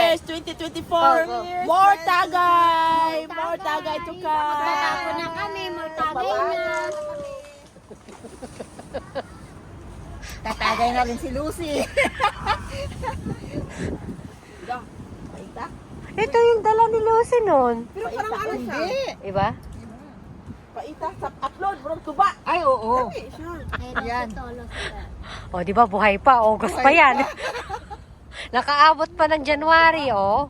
Cheers! 2024! More tagay! More tagay to come! Magtatapon na kami, more tagay na. Tatagay na rin si Lucy. Ito yung dala ni Lucy nun. Pero parang ano siya? Hindi. Diba? Paita sa upload, bro, tuba! Ay, oo. Dali siya. Yan. O, di ba buhay pa? August pa yan. Nakaabot pa ng January, oh.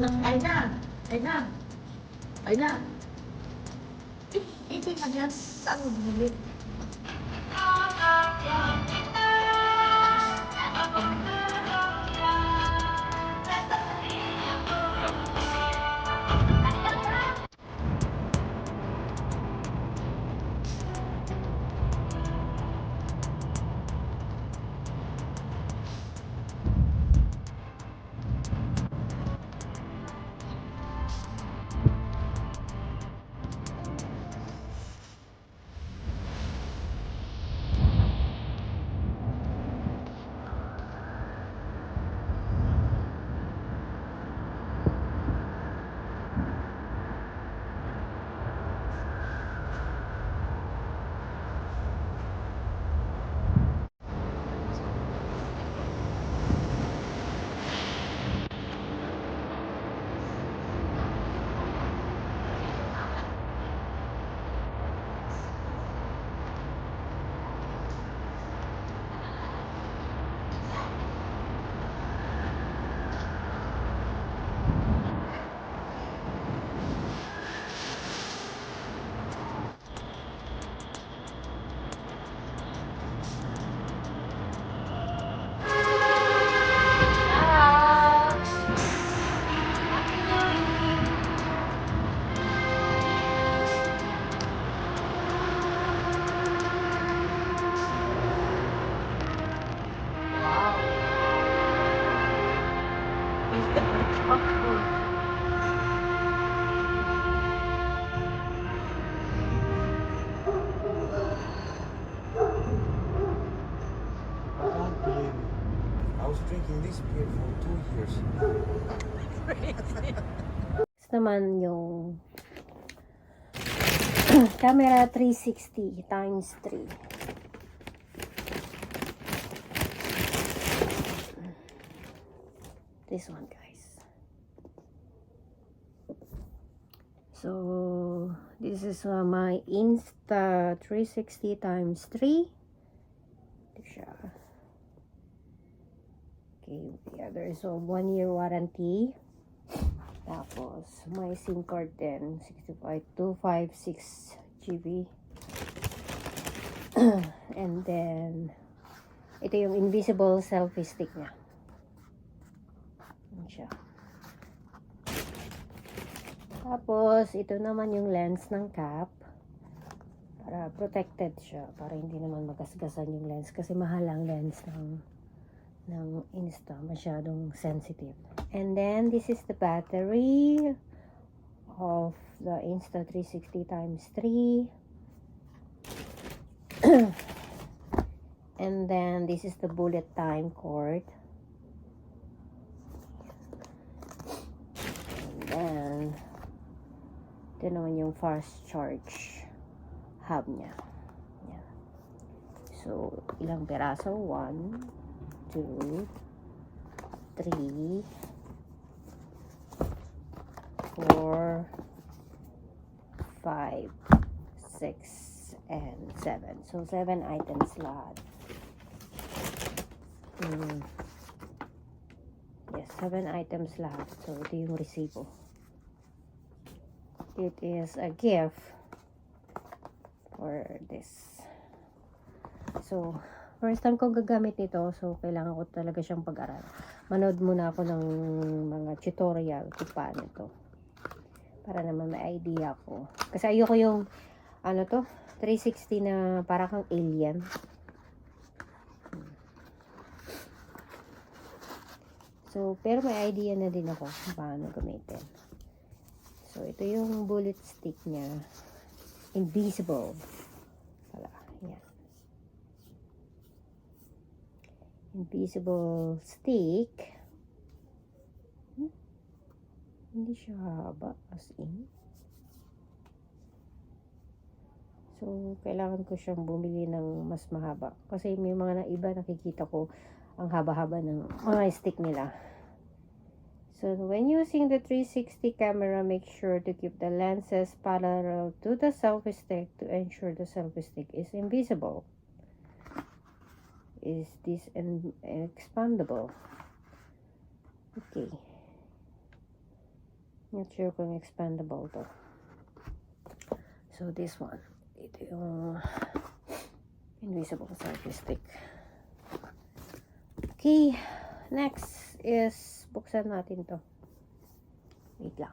Ay na! Ay na! Ay na! Ito na yan. Saan mo bumili? I was drinking this beer for 2 years. Next naman yung camera 360 times 3. This one, guys. So this is my Insta 360 times 3. Ito siya. Okay, yeah, there is a 1-year warranty. Tapos may SIM card din, 256 GB. And then ito yung invisible selfie stick niya. Yan siya. Tapos ito naman yung lens ng cap. Para protected siya, para hindi naman magasgasan yung lens kasi mahal ang lens ng Insta, masyadong sensitive. And then this is the battery. of the Insta360 times 3. And then this is the bullet time cord. And then ito naman yung fast charge hub niya. Yan. So, ilang peraso? 1, 2, 3, 4, 5, 6, and 7. So, 7 items lahat. Yes, 7 items lahat. So, ito yung resibo. It is a gift for this. So, first time kong gagamit nito. So, kailangan ko talaga siyang pag-aral. Manood muna ako ng mga tutorial kung paano ito. Para naman may idea ko. Kasi ayoko yung, ano to, 360 na para kang alien. So, pero may idea na din ako kung paano gamitin. So, ito yung bullet stick niya. Invisible. Pala, yan. Invisible stick. Hindi siya haba as in. So, kailangan ko siyang bumili ng mas mahaba. Kasi may mga iba nakikita ko ang haba-haba ng mga stick nila. So, when using the 360 camera, make sure to keep the lenses parallel to the selfie stick to ensure the selfie stick is invisible. Is this expandable? Okay. Not sure kung expandable to. So, this one. Ito yung invisible selfie stick. Okay. Next is buksan natin to. Wait lang.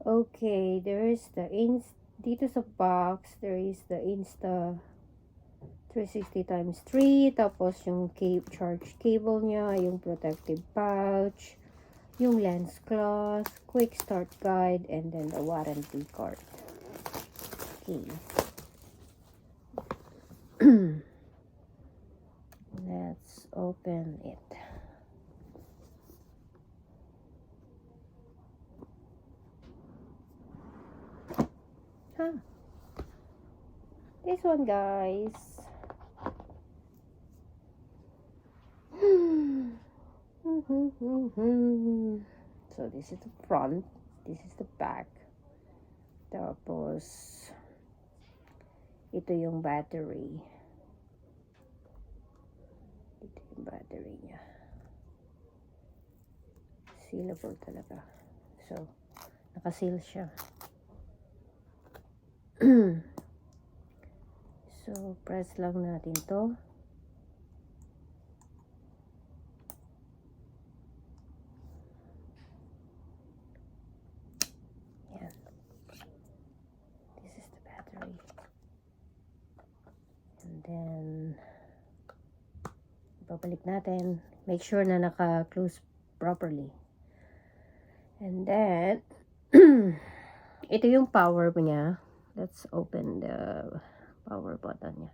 Okay, there is the dito sa box, there is the Insta 360 times 3, tapos yung charge cable niya, yung protective pouch, yung lens cloth, quick start guide, and then the warranty card. Okay. Let's open it. This one, guys. So this is the front, this is the back. Tapos ito yung battery. Ito yung battery niya. Sealable talaga. So, naka-seal siya. So, press lang natin to. Yan. This is the battery. And then, babalik natin. Make sure na naka-close properly. And then, ito yung power niya. Let's open the power button niya.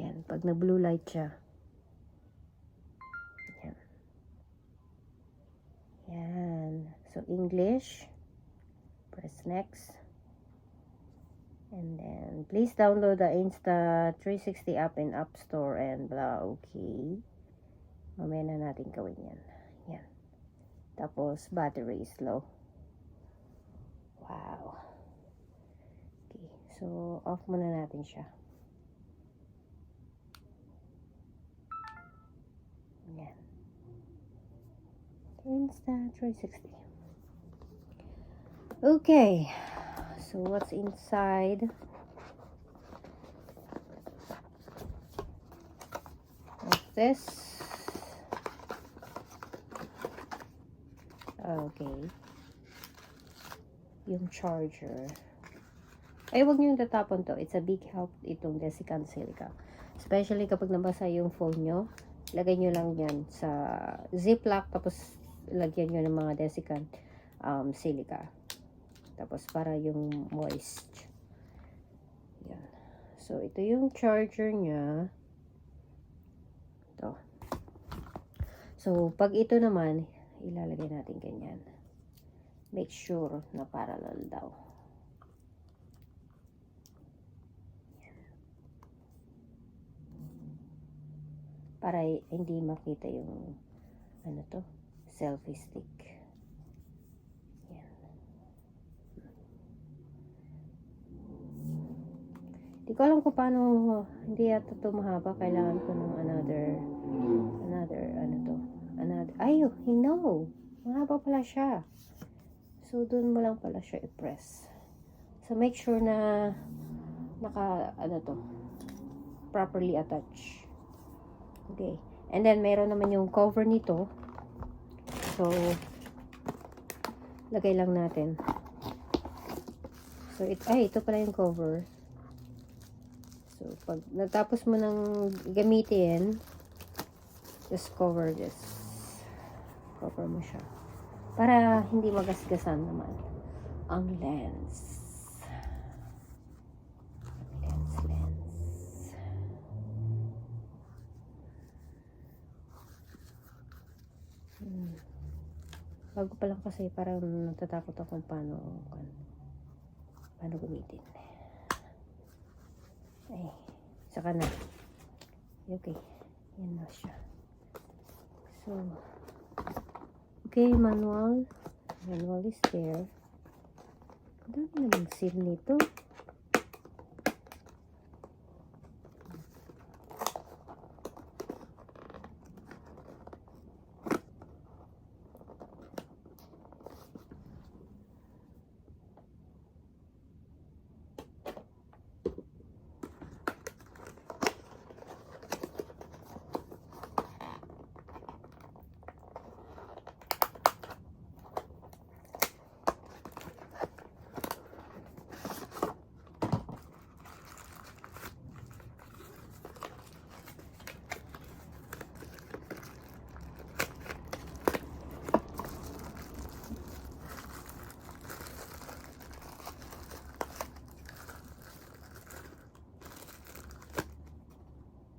Yan. Pag na-blue light siya. Yan. Yan. So, English. Press next. And then, please download the Insta360 app in App Store and blah. Okay. Mamaya na natin gawin yan. Yan. Tapos, battery is low. Wow. Okay. So, off muna natin siya. Yan. Insta360. Okay. So, what's inside? Of this? Okay. Yung charger. Ay, wag nyo yung tatapon to. It's a big help itong Desiccant Silica. Especially kapag nabasa yung phone nyo, lagay nyo lang yan sa ziplock, tapos lagyan nyo ng mga desiccant silica. Tapos para yung moist. Yan. So, ito yung charger niya. Ito. So, pag ito naman, ilalagay natin ganyan. Make sure na parallel daw. Para hindi makita yung ano to, selfie stick. Yan. Di ko alam kung paano, hindi yata ito mahaba. Kailangan ko ng another ano to, ay, you know, mahaba pala siya. So, dun mo lang pala siya i-press. So, make sure na properly attached. Okay. And then, meron naman yung cover nito. So, lagay lang natin. So, ito pala yung cover. So, pag natapos mo nang gamitin, just cover this. Cover mo siya. Para hindi magasgasan naman ang lens. Bago pa lang kasi parang natatakot ako paano gamitin. Ay, saka na. Okay. Yan na siya. So, okay, manual. Manual is there. Ang dami namang seal nito.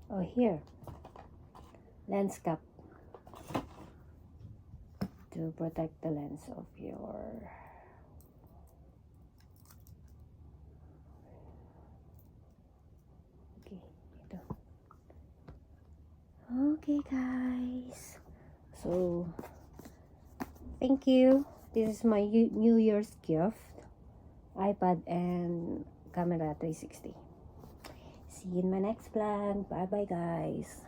Oh, here. Lens cap. To protect the lens of your... Okay, ito. Okay, guys. So, thank you. This is my New Year's gift. iPad and camera 360. See you in my next vlog. Bye bye, guys.